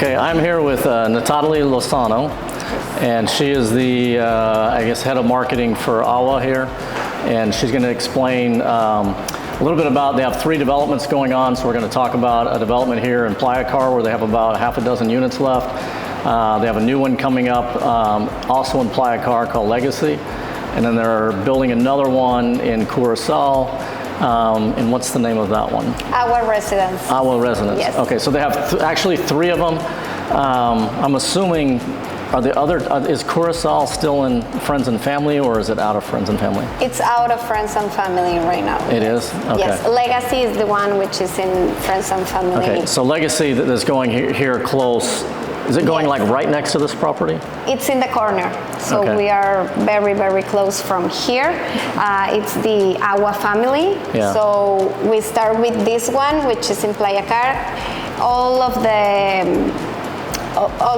Okay, I'm here with Natalie Lozano, and she is the, I guess, head of marketing for AWA here, and she's going to explain a little bit about, they have 3 developments going on, so we're going to talk about a development here in Playacar where they have about half a dozen units left. They have a new one coming up also in Playacar called Legacy, and then they're building another one in Curacao. And what's the name of that one? AWA Residence. AWA Residence. Yes. Okay, so they have actually 3 of them. I'm assuming, are the other, is Curacao still in friends and family, or is it out of friends and family? It's out of friends and family right now. It is? Okay. Yes, Legacy is the one which is in friends and family. Okay, so Legacy that's going here close, is it going like right next to this property? It's in the corner, so we are very, very close from here. It's the AWA family. Yeah. So we start with this one, which is in Playacar. All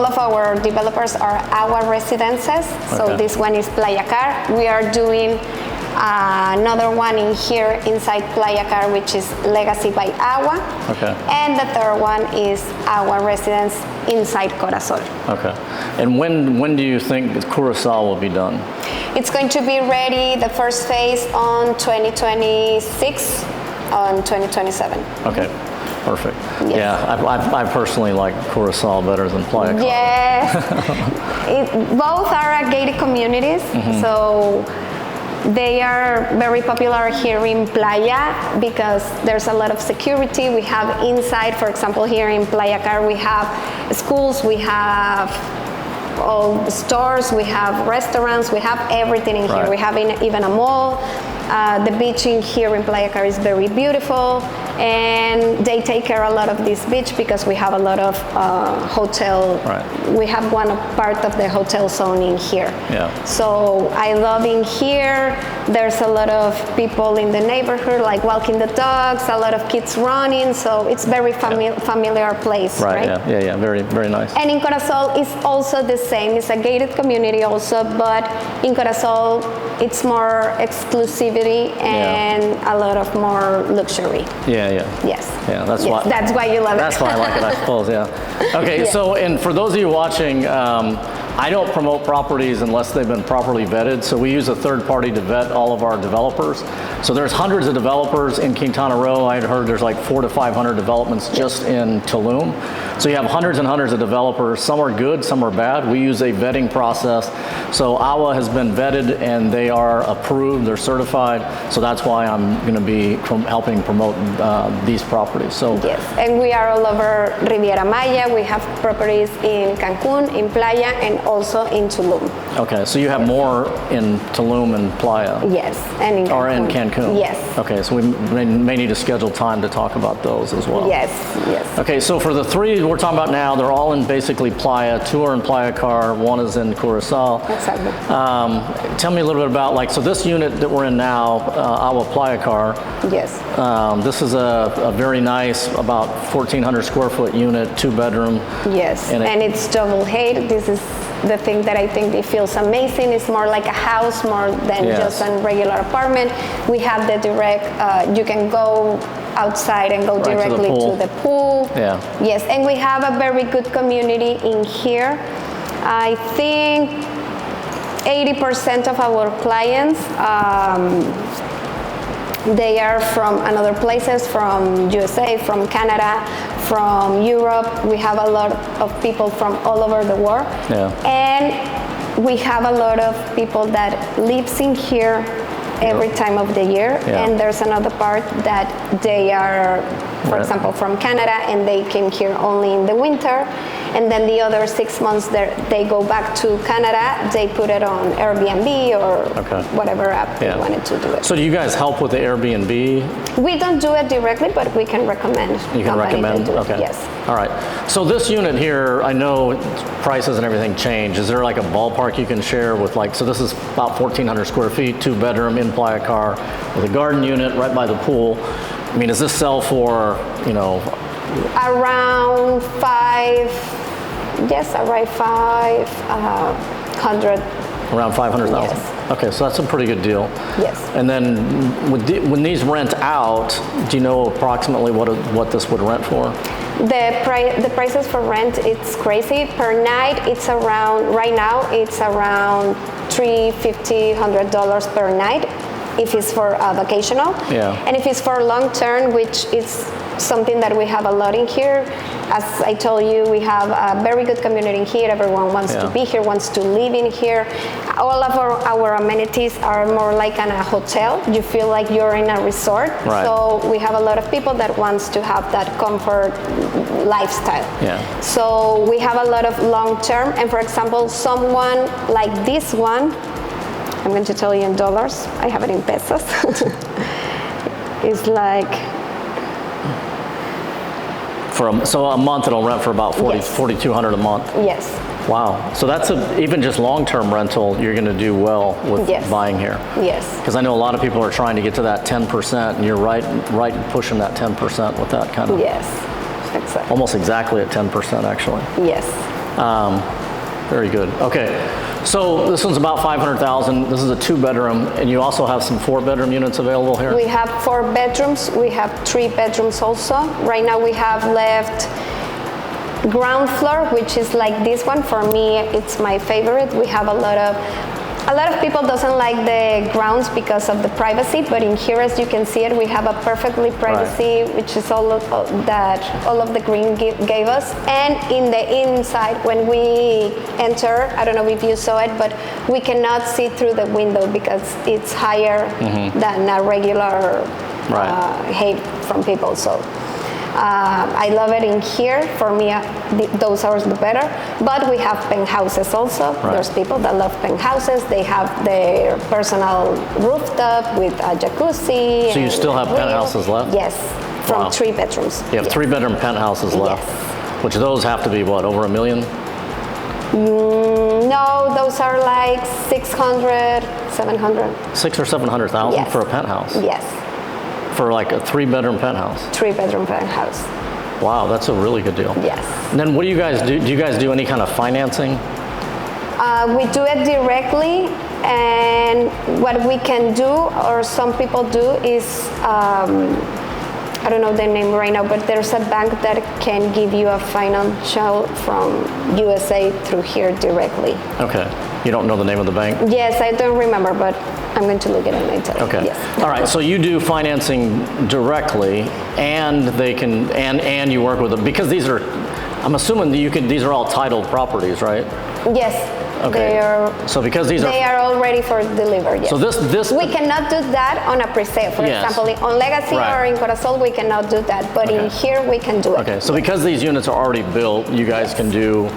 of our developers are AWA Residences. So this one is Playacar. We are doing another one in here inside Playacar, which is Legacy by AWA. Okay. And the third one is AWA Residence inside Corazon. Okay. And when do you think Curacao will be done? It's going to be ready, the first phase, on 2026, on 2027. Okay. Perfect. Yes. Yeah, I personally like Curacao better than Playacar. Yes. Both are gated communities, so they are very popular here in Playa because there's a lot of security. We have inside, for example, here in Playacar, we have schools, we have all the stores, we have restaurants, we have everything in here. We have even a mall. The beach in here in Playacar is very beautiful, and they take care a lot of this beach because we have a lot of hotel. We have one part of the hotel zone in here. Yeah. So I love in here. There's a lot of people in the neighborhood, like walking the dogs, a lot of kids running. So it's very familiar place, right? Yeah. Very, very nice. And in Corazon is also the same. It's a gated community also, but in Corazon it's more exclusivity and a lot of more luxury. Yes. Yeah, that's why. That's why you love it. That's why I like it, I suppose. Yeah. Okay. So, and for those of you watching, I don't promote properties unless they've been properly vetted. So we use a third party to vet all of our developers. So there's hundreds of developers in Quintana Roo. I had heard there's like 400 to 500 developments just in Tulum. So you have hundreds and hundreds of developers. Some are good, some are bad. We use a vetting process. So AWA has been vetted and they are approved, they're certified. So that's why I'm going to be helping promote these properties. So yes, and we are all over Riviera Maya. We have properties in Cancun, in Playa, and also in Tulum. Okay, so you have more in Tulum and Playa? Yes, and in Cancun. Or in Cancun? Yes. Okay, so we may need to schedule time to talk about those as well. Yes. Okay, so for the 3 we're talking about now, they're all in basically Playa. 2 are in Playacar, 1 is in Curacao. Exactly. Tell me a little bit about, like, so this unit that we're in now, AWA Playacar. Yes. This is a very nice, about 1,400 square foot unit, 2-bedroom. Yes, and it's double height. This is the thing that I think it feels amazing. It's more like a house, more than just a regular apartment. We have the direct, you can go outside and go directly to the pool. Yeah. Yes, and we have a very good community in here. I think 80% of our clients, they are from another places, from USA, from Canada, from Europe. We have a lot of people from all over the world. Yeah. And we have a lot of people that lives in here every time of the year. Yeah. And there's another part that they are, for example, from Canada, and they came here only in the winter. And then the other 6 months they go back to Canada, they put it on Airbnb or whatever app they wanted to do it. So do you guys help with the Airbnb? We don't do it directly, but we can recommend. You can recommend? Okay. Yes. All right. So this unit here, I know prices and everything change. Is there like a ballpark you can share with, like, so this is about 1,400 square feet, 2-bedroom in Playacar with a garden unit right by the pool. I mean, does this sell for, you know? Around around 500. Around 500,000? Yes. Okay, so that's a pretty good deal. Yes. And then when these rent out, do you know approximately what this would rent for? The prices for rent, it's crazy. Per night, it's around, right now, it's around $350 per night if it's for vacational. Yeah. And if it's for long term, which is something that we have a lot in here. As I told you, we have a very good community here. Everyone wants to be here, wants to live in here. All of our amenities are more like in a hotel. You feel like you're in a resort. Right. So we have a lot of people that wants to have that comfort lifestyle. Yeah. So we have a lot of long term. And for example, someone like this one, I'm going to tell you in dollars. I have it in pesos. It's like, so a month it'll rent for about $4,200 a month. yes. Wow. So that's even just long-term rental, you're going to do well with buying here. Yes. Because I know a lot of people are trying to get to that 10%, and you're right pushing that 10% with that kind of. Yes. Exactly. Almost exactly at 10%, actually. Yes. Very good. Okay. So this one's about $500,000. This is a 2-bedroom, and you also have some 4-bedroom units available here? We have 4 bedrooms. We have 3 bedrooms also. Right now we have left ground floor, which is like this one. For me, it's my favorite. We have a lot of people doesn't like the grounds because of the privacy, but in here, as you can see it, we have a perfectly privacy, which is all of the green gave us. And in the inside, when we enter, I don't know if you saw it, but we cannot see through the window because it's higher than a regular height from people. So I love it in here. For me, those are the better. But we have penthouses also. Right. There's people that love penthouses. They have their personal rooftop with a jacuzzi. So you still have penthouses left? Yes, from 3 bedrooms. You have 3-bedroom penthouses left, which those have to be what, over $1 million? No, those are like 600, 700. $600,000 or $700,000 for a penthouse? Yes. For like a 3-bedroom penthouse? 3-bedroom penthouse. Wow, that's a really good deal. Yes. And then what do you guys do? Do you guys do any kind of financing? We do it directly, and what we can do, or some people do, is I don't know the name right now, but there's a bank that can give you a financial from USA through here directly. Okay. You don't know the name of the bank? Yes, I don't remember, but I'm going to look at it later. Okay. Yes. All right. So you do financing directly, and they can, and you work with them because these are. I'm assuming that these are all titled properties, right? Yes. Okay. So because these they are all ready for delivery. Yes. So this we cannot do that on a pre-sale. For example, on Legacy or in Corazon, we cannot do that. But in here, we can do it. Okay. So because these units are already built, you guys can do.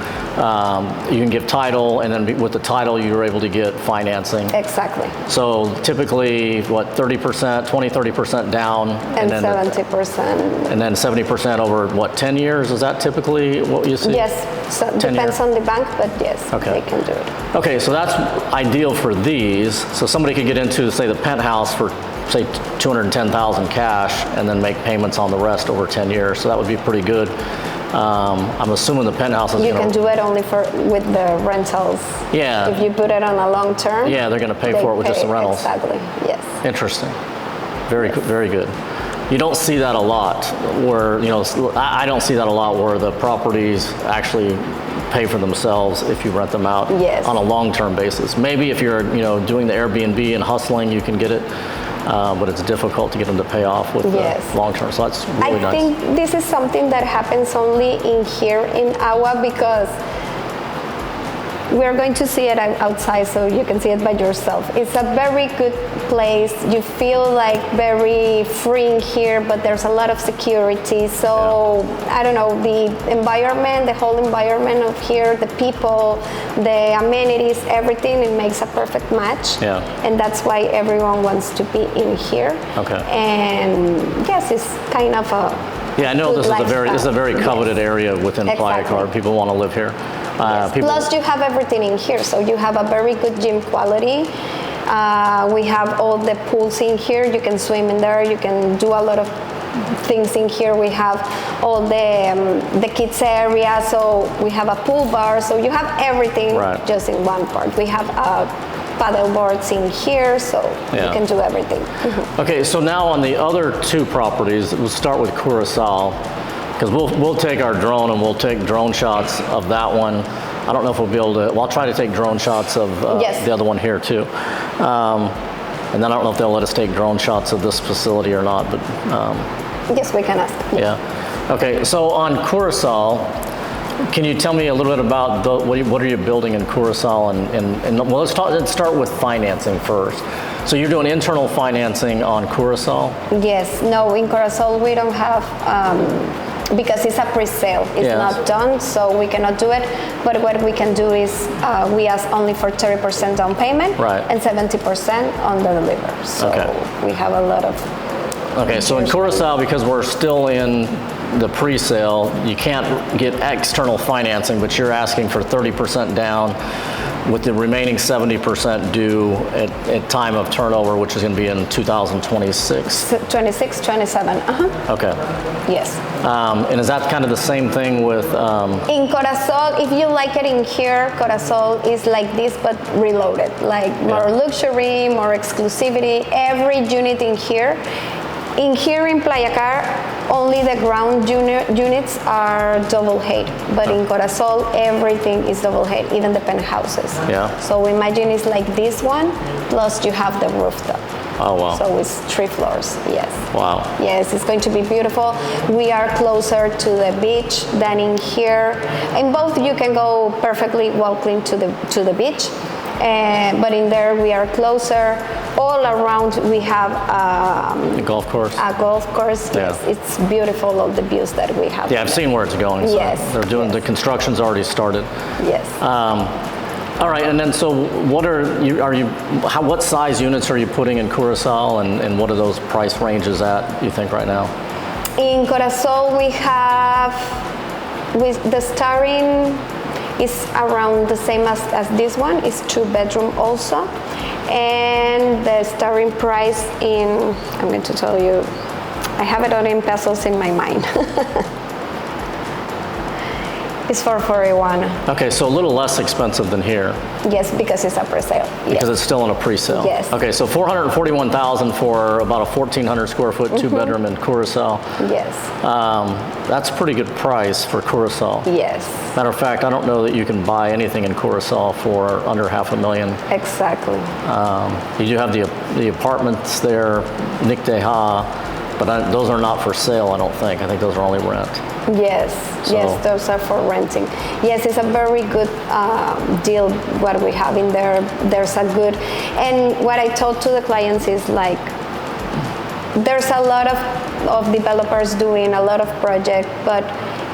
You can give title, and then with the title, you're able to get financing. Exactly. So typically, what, 30%, 20-30% down, and then 70%, and then 70% over what, 10 years? Is that typically what you see? Yes. So depends on the bank, but yes, they can do it. Okay, so that's ideal for these. So somebody could get into, say, the penthouse for, say, $210,000 cash, and then make payments on the rest over 10 years. So that would be pretty good. I'm assuming the penthouse is. You can do it only with the rentals. Yeah. If you put it on a long term. Yeah, they're going to pay for it with just the rentals. Exactly. Yes. Interesting. Very good. You don't see that a lot where, I don't see that a lot where the properties actually pay for themselves if you rent them out on a long-term basis. Maybe if you're, doing the Airbnb and hustling, you can get it, but it's difficult to get them to pay off with long-term. So that's really nice. I think this is something that happens only in here in AWA because we're going to see it outside, so you can see it by yourself. It's a very good place. You feel like very free in here, but there's a lot of security. So I don't know, the environment, the whole environment of here, the people, the amenities, everything, it makes a perfect match. Yeah. And that's why everyone wants to be in here. Okay. And yes, it's kind of a I know this is a very coveted area within Playacar. People want to live here. Plus, you have everything in here, so you have a very good gym quality. We have all the pools in here. You can swim in there. You can do a lot of things in here. We have all the kids area, so we have a pool bar. So you have everything just in one part. We have paddle boards in here, so you can do everything. Okay, so now on the other 2 properties, we'll start with Curacao. Because we'll take our drone and we'll take drone shots of that one. I don't know if we'll be able to. Well, I'll try to take drone shots of Yes. the other one here too. And then I don't know if they'll let us take drone shots of this facility or not. But Yes, we can ask. yeah. Okay. So on Curacao, can you tell me a little bit about what are you building in Curacao? And well, let's start with financing first. So you're doing internal financing on Curacao? Yes, no, in Curacao we don't have, because it's a pre-sale. It's Yes. not done, so we cannot do it. But what we can do is we ask only for 30% down payment Right. and 70% on the delivery. So Okay. we have a lot of. Okay, so in Curacao, because we're still in the pre-sale, you can't get external financing, but you're asking for 30% down with the remaining 70% due at time of turnover, which is going to be in 2026. 26, 27, Okay. yes. And is that kind of the same thing with, In Corazon, if you like it in here, Corazon is like this but reloaded, like more luxury, more exclusivity. Every unit in here in Playacar, only the ground units are double height, but in Corazon, everything is double height, even the penthouses. Yeah. So imagine it's like this one, plus you have the rooftop. oh wow, So it's 3 floors, yes. wow. Yes, it's going to be beautiful. We are closer to the beach than in here. In both, you can go perfectly walking to the beach, but in there we are closer. All around we have The golf course? a golf course. Yeah. Yes, it's beautiful, all the views that we have. Yeah, I've seen where it's going. So Yes, they're doing, yes. the construction's already started. Yes. All right, and then so what size units are you putting in Curacao, and what are those price ranges at, you think, right now? In Corazon, we have, with the starting is around the same as this one. It's 2-bedroom also. And the starting price I'm going to tell you, I have it all in pesos in my mind. It's 441. Okay, so a little less expensive than here. Yes, because it's a pre-sale. Because Yes. it's still in a pre-sale. Yes. Okay, so 441,000 for about a 1,400 square foot 2-bedroom in Curacao. Yes. That's a pretty good price for Curacao. Yes. Matter of fact, I don't know that you can buy anything in Curacao for under $500,000. Exactly. You do have the apartments there, Nick de Ha, but those are not for sale, I don't think. I think those are only rent. Yes, So- yes, those are for renting. Yes, it's a very good deal what we have in there. There's a good, and what I told to the clients is like, there's a lot of developers doing a lot of projects, but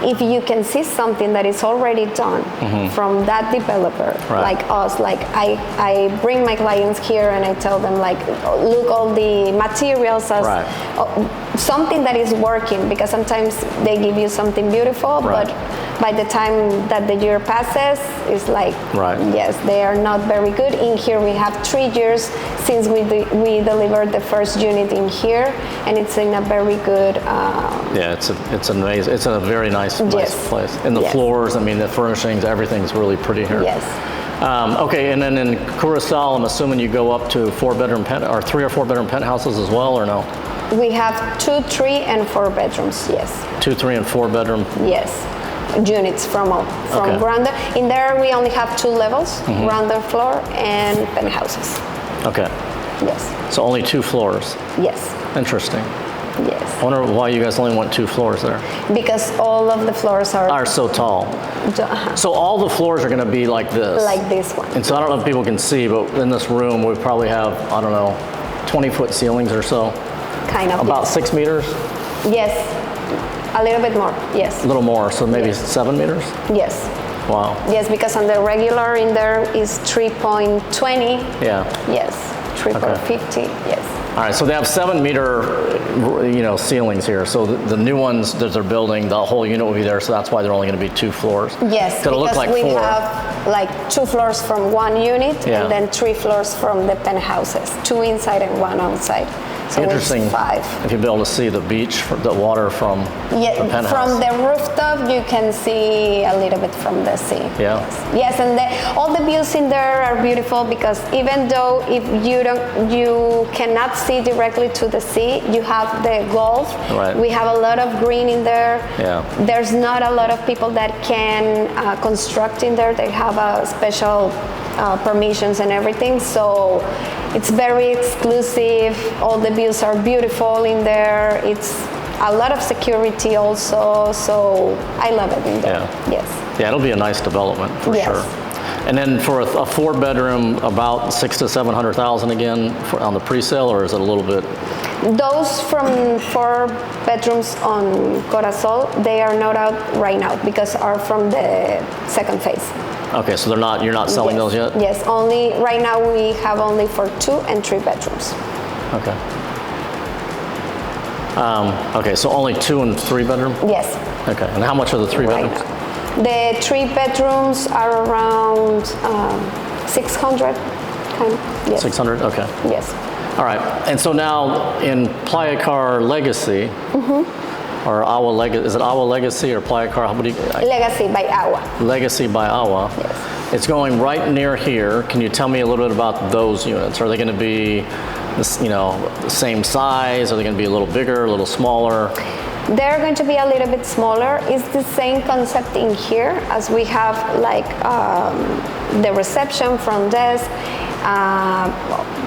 if you can see something that is already done from that developer, Right. like us, like I bring my clients here and I tell them like, look all the materials as Right. something that is working, because sometimes they give you something beautiful, Right. but by the time that the year passes, it's like, Right. yes, they are not very good. In here we have 3 years since we delivered the first unit in here, and it's in a very good, Yeah, it's amazing. It's a very nice Yes. place. And the Yes. floors, I mean, the furnishings, everything's really pretty here. yes. Okay, and then in Curacao, I'm assuming you go up to 4-bedroom or 3 or 4-bedroom penthouses as well, or no? We have 2, 3, and 4 bedrooms, yes. 2, 3, and 4-bedroom. Yes, units from Okay. ground. In there we only have 2 levels, ground floor and penthouses. Okay, Yes, so only 2 floors. yes, Interesting. yes. I wonder why you guys only want 2 floors there. Because all of the floors are So tall. So all the floors are going to be like this. like this one. And so I don't know if people can see, but in this room we probably have, I don't know, 20-foot ceilings or so. Kind of. About 6 meters? Yes, a little bit more. Yes, A little more, so maybe Yes. 7 meters? yes, Wow. yes. Because on the regular in there is 3.20. Yeah. Yes, 3.50. Yes. All right, so they have 7-meter, ceilings here. So the new ones that they're building, the whole unit will be there. So that's why they're only going to be 2 floors. Yes, It'll look because like we 4. have like 2 floors from one unit, Yeah. and then 3 floors from the penthouses, 2 inside and 1 outside. So Interesting. it's 5. If you'll be able to see the beach, the water from the penthouse. From the rooftop, you can see a little bit from the sea. Yeah. Yes, and all the views in there are beautiful because even though if you cannot see directly to the sea, you have the Gulf. Right. We have a lot of green in there. Yeah. There's not a lot of people that can construct in there. They have a special permissions and everything, so it's very exclusive. All the views are beautiful in there. It's a lot of security also, so I love it in there. Yeah. Yes. Yeah, it'll be a nice development for Yes. sure. And then for a 4-bedroom, about 600,000 to 700,000 again on the pre-sale, or is it a little bit? Those from 4 bedrooms on Corazon, they are not out right now because are from the second phase. Okay, so you're not selling Yes. those yet? Yes, only right now we have only for 2 and 3 bedrooms. Okay. Okay, so only 2 and 3 bedroom? Yes. Okay, and how much are the 3 Right bedrooms? now. The 3 bedrooms are around 600, kind of. Yes. 600, okay. Yes. All right, and so now in Playacar Legacy, or AWA Legacy, is it AWA Legacy or Playacar? Legacy by AWA. Legacy by AWA. Yes. It's going right near here. Can you tell me a little bit about those units? Are they going to be, the same size? Are they going to be a little bigger, a little smaller? They're going to be a little bit smaller. It's the same concept in here as we have like the reception, front desk.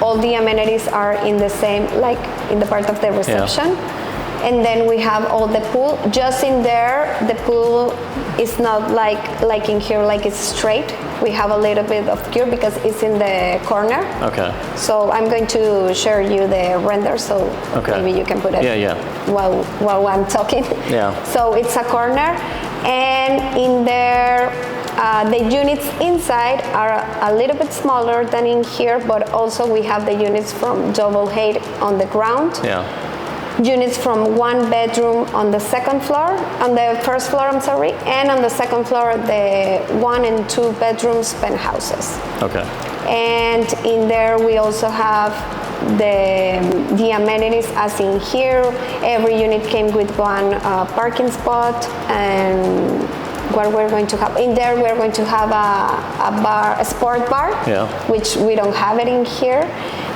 All the amenities are in the same, like in the part of the reception. Yeah. And then we have all the pool. Just in there, the pool is not like in here, like it's straight. We have a little bit of cure because it's in the corner. Okay. So I'm going to share you the render, so Okay. maybe you can put it Yeah. while I'm talking. Yeah. So it's a corner, and in there, the units inside are a little bit smaller than in here, but also we have the units from double height on the ground. Yeah. Units from 1 bedroom on the second floor, on the first floor, I'm sorry, and on the second floor, the 1 and 2 bedrooms penthouses. Okay. And in there, we also have the amenities as in here. Every unit came with 1 parking spot, and what we're going to have in there, we're going to have a sport bar, Yeah. which we don't have it in here.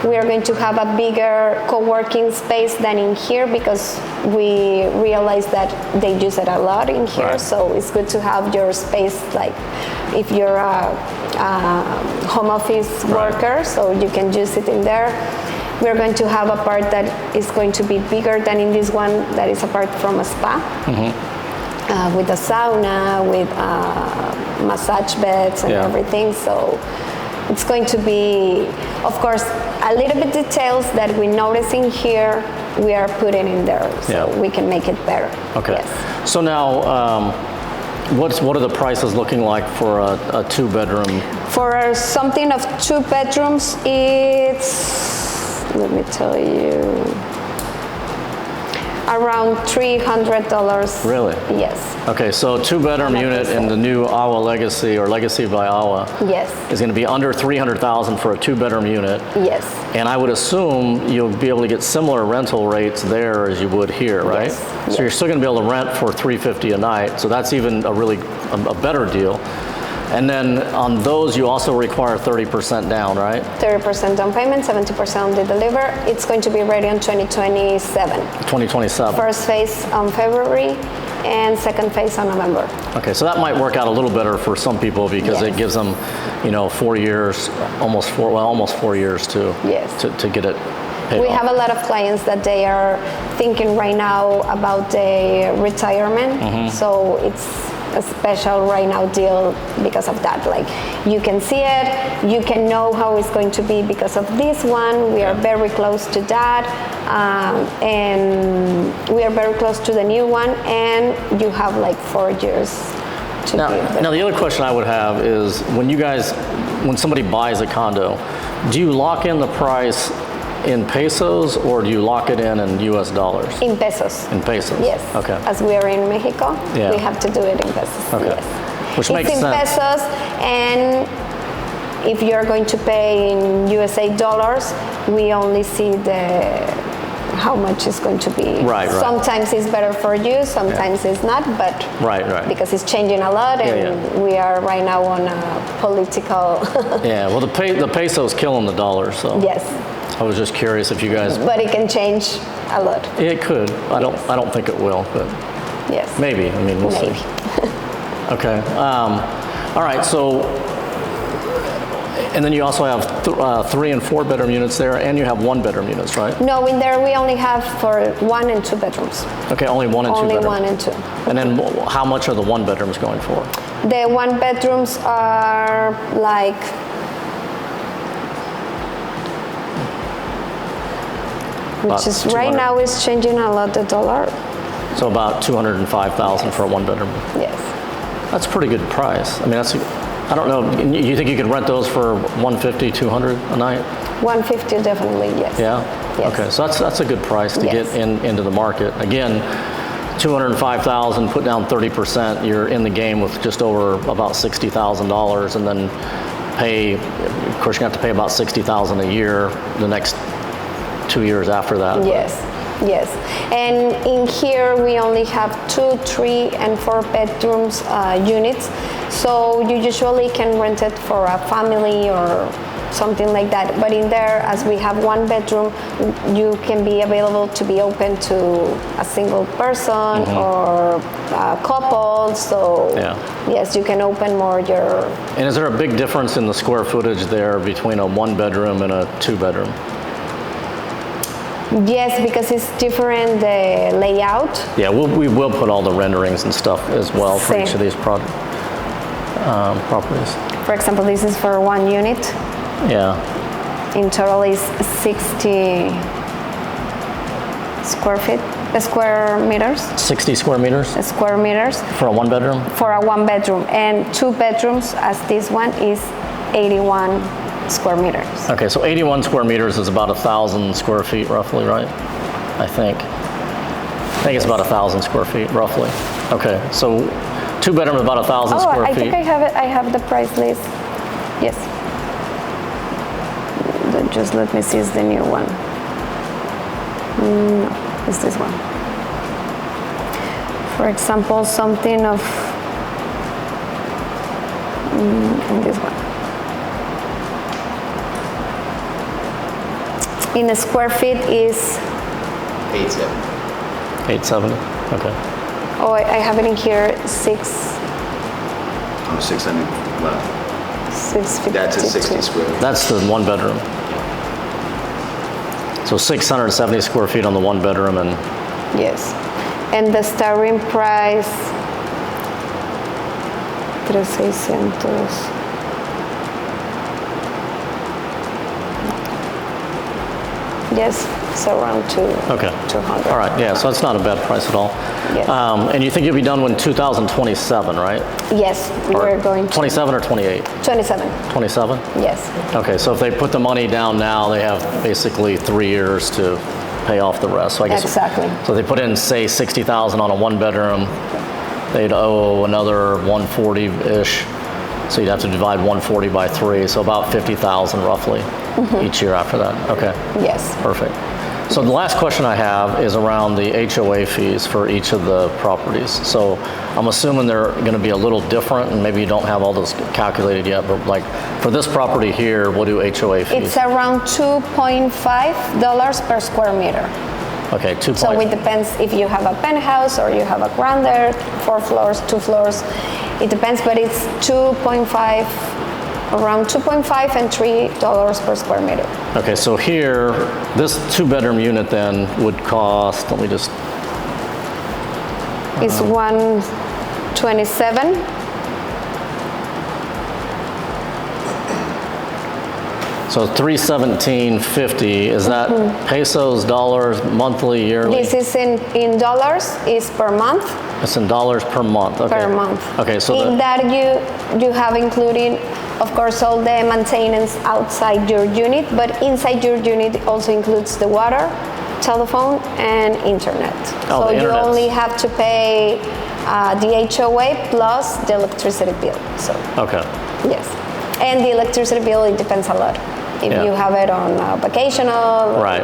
We are going to have a bigger co-working space than in here because we realize that they use it a lot in here. Right. So it's good to have your space, like if you're a home office worker, so you can use it in there. We're going to have a part that is going to be bigger than in this one, that is apart from a spa. With a sauna, with massage beds and Yeah. everything. So it's going to be, of course, a little bit details that we notice in here, we are putting in there, so Yeah. we can make it better. Okay. Yes. So now, what are the prices looking like for a 2-bedroom? For something of 2 bedrooms, it's, let me tell you, around $300. Really? Yes. Okay, so a 2-bedroom unit in the new AWA Legacy or Legacy by AWA Yes. is going to be under $300,000 for a 2-bedroom unit. Yes. And I would assume you'll be able to get similar rental rates there as you would here, right? Yes, So yes. you're still going to be able to rent for $350 a night. So that's even a better deal. And then on those, you also require 30% down, right? 30% down payment, 70% on the deliver. It's going to be ready on 2027. 2027. First phase on February and second phase on November. Okay, so that might work out a little better for some people because Yes. it gives them, 4 years, almost 4 years Yes. to get it paid We off. have a lot of clients that they are thinking right now about the retirement. So it's a special right now deal because of that. Like you can see it, you can know how it's going to be because of this one. We are very close to that, and we are very close to the new one. And you have like 4 years to give them. Now the other question I would have is when somebody buys a condo, do you lock in the price in pesos or do you lock it in US dollars? In pesos. In pesos? Yes. Okay. As we are in Mexico, Yeah. we have to do it in pesos. Okay. Yes. Which it's makes in sense. pesos, and if you're going to pay in USA dollars, we only see how much it's going to be. Right. Sometimes it's better for you, sometimes it's not, but Right. because it's changing a lot, and we are right now on a political. Yeah. Well, the peso's killing the dollar, so. Yes. I was just curious if you guys. But it can change a lot. It could. I don't think it will, but Yes. maybe. I mean, we'll Maybe. see. Okay. All right. So, and then you also have 3 and 4 bedroom units there, and you have 1 bedroom units, right? No, in there we only have for 1 and 2 bedrooms. Okay, only 1 and 2 Only bedrooms. 1 and 2. And then how much are the 1 bedrooms going for? The 1 bedrooms are like About which is right 200. now is changing a lot the dollar. So about 205,000 for a 1 bedroom. Yes. That's a pretty good price. I mean, I don't know. You think you could rent those for 150, 200 a night? 150 definitely, yes. Yeah. Yes. Okay, so that's a good price to Yes. get into the market. Again, 205,000, put down 30%, you're in the game with just over about $60,000, and then pay. Of course, you have to pay about $60,000 a year the next 2 years after that. Yes. Yes, and in here we only have 2, 3, and 4 bedrooms units, so you usually can rent it for a family or something like that. But in there, as we have 1 bedroom, you can be available to be open to a single person or a couple. So yes, you can open more your. And is there a big difference in the square footage there between a 1 bedroom and a 2 bedroom? Yes, because it's different the layout. Yeah, we will put all the renderings and stuff as well for each of these properties. For example, this is for 1 unit. Yeah. In total is 60 square meters. 60 square meters Square meters for a 1 bedroom? for a 1 bedroom, and 2 bedrooms, as this one is 81 square meters. Okay, so 81 square meters is about 1,000 square feet roughly, right? I think it's about 1,000 square feet roughly. Okay, so 2 bedroom is about 1,000 square I feet. think I have it. I have the price list. Yes. Just let me see. It's the new one. No, it's this one. For example, something of and this one. In a square feet is 870. Okay. oh, I have it in here 6. 600 left. 652. That's a 60 square. That's the 1 bedroom. So 670 square feet on the 1 bedroom, and Yes, and the starting price 3,600. Yes, it's around 200. All right, yeah, so that's not a bad price at all. Yes. And you think you'll be done in 2027, right? Yes, we're going to 27 or 28? 27. 27? Yes. Okay, so if they put the money down now, they have basically 3 years to pay off the rest. So I guess Exactly. So they put in, say, 60,000 on a 1 bedroom, they'd owe another 140-ish. So you'd have to divide 140 by 3, so about 50,000 roughly each year after that. Okay. Yes. Perfect. So the last question I have is around the HOA fees for each of the properties. So I'm assuming they're going to be a little different, and maybe you don't have all those calculated yet, but like for this property here, what do HOA fees? It's around $2.5 per square meter. Okay, 2. So it depends if you have a penthouse or you have a grander, 4 floors, 2 floors. It depends, but it's 2.5, around 2.5 and $3 per square meter. Okay, so here, this 2-bedroom unit then would cost, let me just, It's 127. so $317.50. Is that pesos, dollars, monthly, yearly? This is in dollars, is per month. It's in dollars per month. Okay. Per month. Okay, so in that you have included, of course, all the maintenance outside your unit, but inside your unit also includes the water, telephone, and internet. Oh, so the you internet. only have to pay the HOA plus the electricity bill. So Okay. yes, and the electricity bill, it depends a lot. If Yeah. you have it on vacational. Right.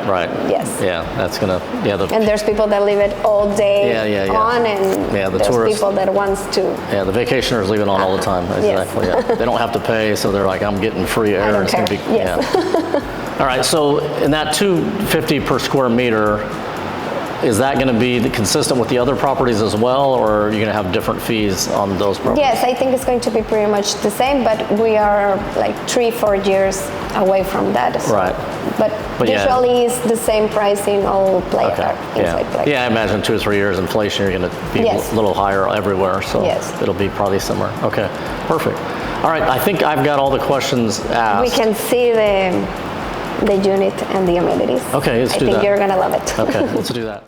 Yes. Yeah, that's gonna. Yeah, And there's people that leave it all day Yeah. on, and Yeah, the there's tourists- people that wants to. Yeah, the vacationers leave it on all the time. Yes. Exactly. Yeah. They don't have to pay, so they're like, I'm getting free air. don't It's gonna be. care. Yes. Yeah. All right. So in that $250 per square meter, is that going to be consistent with the other properties as well, or are you going to have different fees on those properties? Yes, I think it's going to be pretty much the same, but we are like 3-4 years away from that. So. Right. But yeah. usually it's the same price in all Playacar. Yeah. Playacar. Yeah, I imagine 2 or 3 years inflation, you're going to be Yes. a little higher everywhere, so Yes. it'll be probably similar. Okay, perfect. All right, I think I've got all the questions asked. We can see the unit and the amenities. Okay, let's do I think that. you're gonna love it. Okay, let's do that.